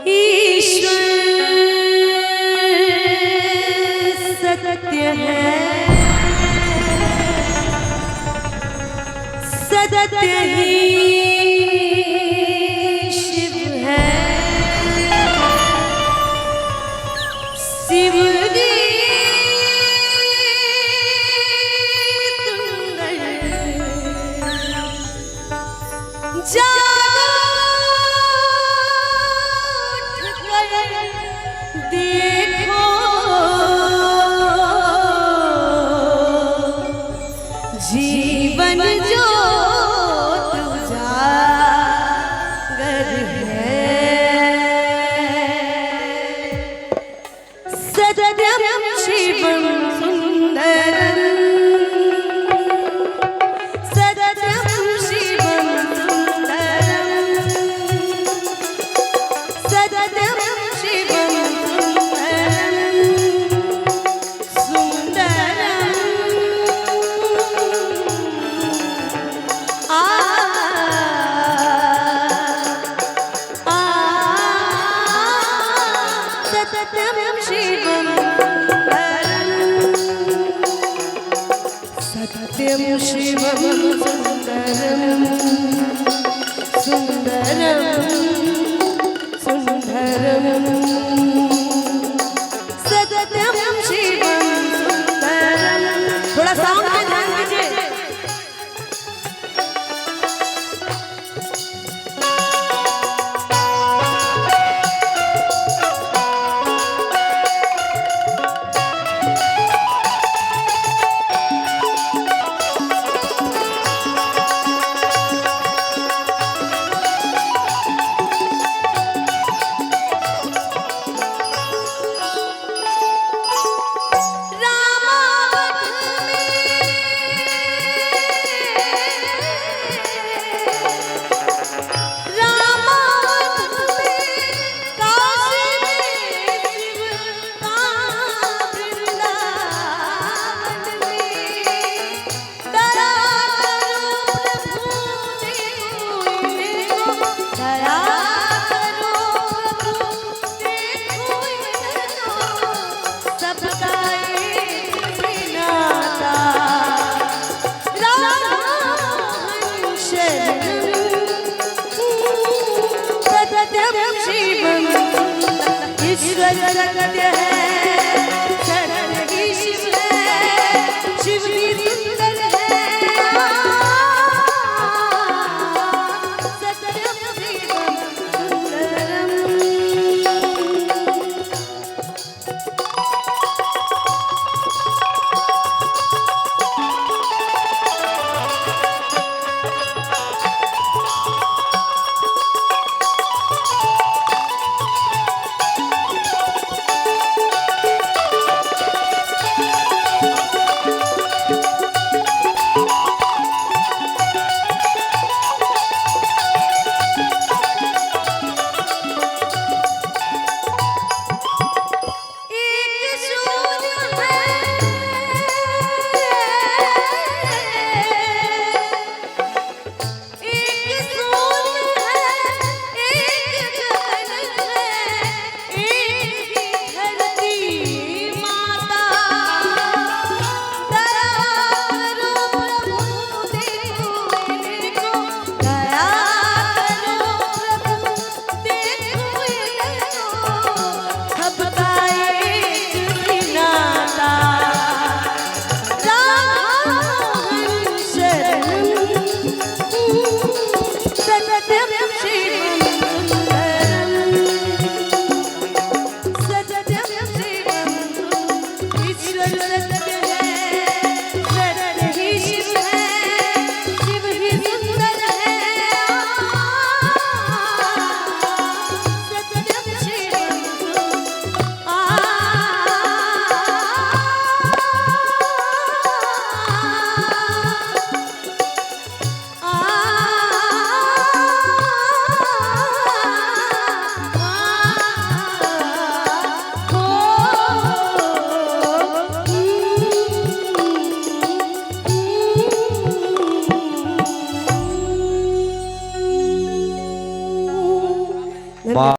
ईश्वर सत्य है, सत्य ही शिव है। शिव जी सुंदर जागो उठकर देखो, जीवन ज्योत उजागर है। सत्यम शिवम सुंदरम, सत्यम शिवम सुंदरम, सत्यम शिवम सुंदरम, सत्यम शिवम सत्यम शिवम सुंदरम, सुंदरम सुंदरम, सत्यम शिवम सुंदरम। थोड़ा साउंड पे ध्यान दीजिए। ईश्वर सत्य है, सत्य ही शिव है, शिव भी सुंदर है। सत्यम शिवम सुंदरम। धन्यवाद.